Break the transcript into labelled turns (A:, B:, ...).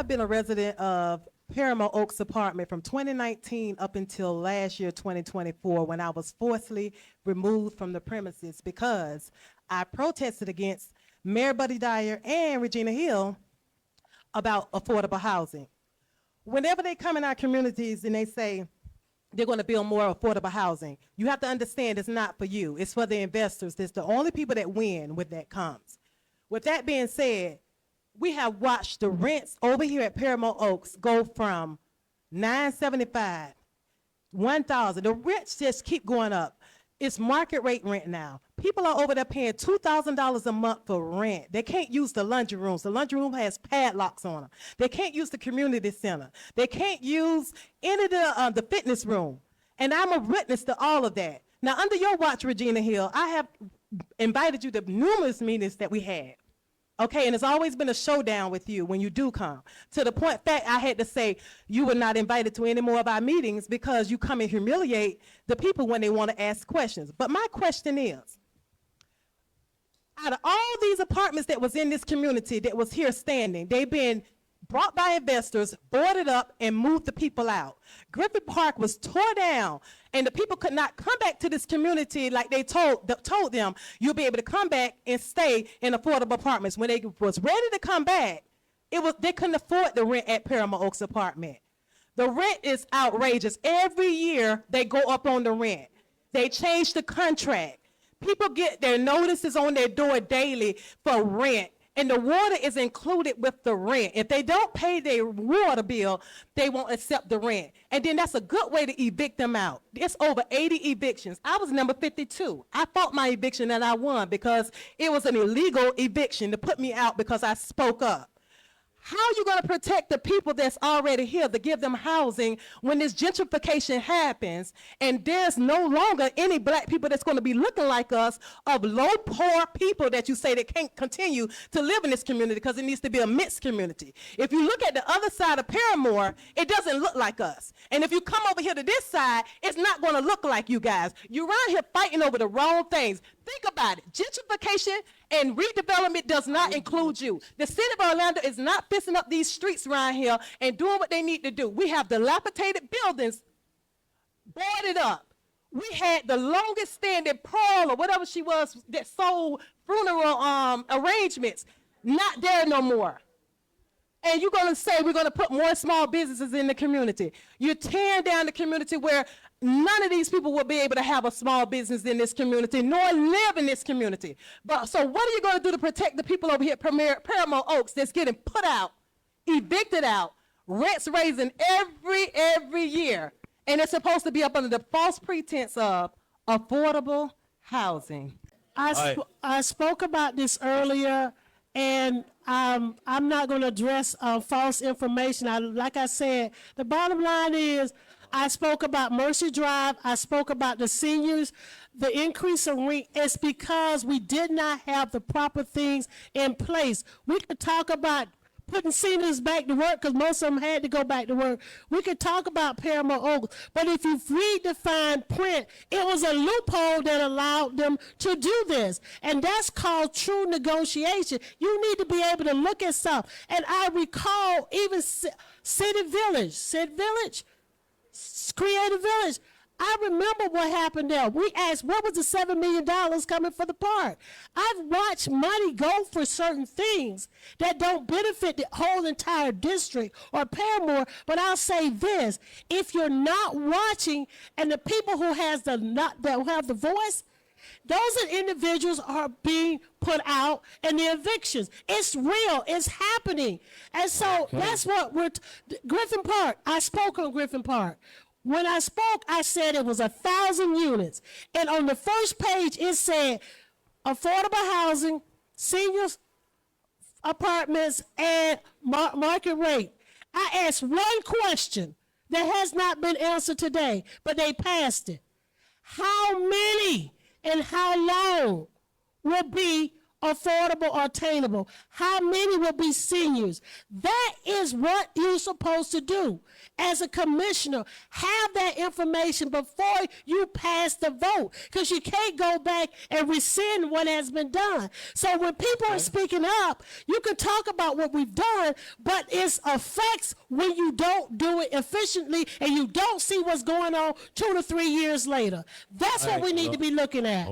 A: been a resident of Paramount Oaks apartment from 2019 up until last year, 2024, when I was forcibly removed from the premises because I protested against Mayor Buddy Dyer and Regina Hill about affordable housing. Whenever they come in our communities and they say they're going to build more affordable housing, you have to understand it's not for you. It's for the investors. It's the only people that win when that comes. With that being said, we have watched the rents over here at Paramount Oaks go from $975, $1,000. The rents just keep going up. It's market rate rent now. People are over there paying $2,000 a month for rent. They can't use the laundry rooms. The laundry room has padlocks on them. They can't use the community center. They can't use any of the fitness room. And I'm a witness to all of that. Now, under your watch, Regina Hill, I have invited you to numerous meetings that we had. Okay, and it's always been a showdown with you when you do come. To the point fact, I had to say you were not invited to any more of our meetings because you come and humiliate the people when they want to ask questions. But my question is, out of all these apartments that was in this community that was here standing, they've been brought by investors, boarded up, and moved the people out. Griffith Park was tore down, and the people could not come back to this community like they told them, you'll be able to come back and stay in affordable apartments. When they was ready to come back, they couldn't afford the rent at Paramount Oaks apartment. The rent is outrageous. Every year, they go up on the rent. They change the contract. People get their notices on their door daily for rent. And the water is included with the rent. If they don't pay their water bill, they won't accept the rent. And then that's a good way to evict them out. It's over 80 evictions. I was number 52. I fought my eviction and I won because it was an illegal eviction to put me out because I spoke up. How are you going to protect the people that's already here to give them housing when this gentrification happens and there's no longer any black people that's going to be looking like us of low, poor people that you say that can't continue to live in this community because it needs to be a mixed community? If you look at the other side of Paramore, it doesn't look like us. And if you come over here to this side, it's not going to look like you guys. You're around here fighting over the wrong things. Think about it. Gentrification and redevelopment does not include you. The city of Orlando is not fixing up these streets around here and doing what they need to do. We have dilapidated buildings boarded up. We had the longest standing Pearl or whatever she was that sold funeral arrangements, not there no more. And you're going to say we're going to put more small businesses in the community. You're tearing down the community where none of these people will be able to have a small business in this community, nor live in this community. But so what are you going to do to protect the people over here at Paramount Oaks that's getting put out, evicted out, rents raising every year, and it's supposed to be up under the false pretense of affordable housing?
B: I spoke about this earlier, and I'm not going to address false information. Like I said, the bottom line is I spoke about Mercy Drive. I spoke about the seniors. The increase in rent is because we did not have the proper things in place. We could talk about putting seniors back to work because most of them had to go back to work. We could talk about Paramount Oaks, but if you read the fine print, it was a loophole that allowed them to do this, and that's called true negotiation. You need to be able to look at stuff, and I recall even City Village, Creative Village. I remember what happened there. We asked, what was the $7 million coming for the park? I've watched money go for certain things that don't benefit the whole entire district or Paramore, but I'll say this. If you're not watching, and the people who have the voice, those individuals are being put out in the evictions. It's real. It's happening. And so that's what Griffin Park, I spoke on Griffin Park. When I spoke, I said it was 1,000 units. And on the first page, it said affordable housing, seniors apartments, and market rate. I asked one question that has not been answered today, but they passed it. How many and how long will be affordable, or attainable? How many will be seniors? That is what you're supposed to do as a commissioner. Have that information before you pass the vote, because you can't go back and rescind what has been done. So when people are speaking up, you can talk about what we've done, but it's effects when you don't do it efficiently and you don't see what's going on 2 to 3 years later. That's what we need to be looking at.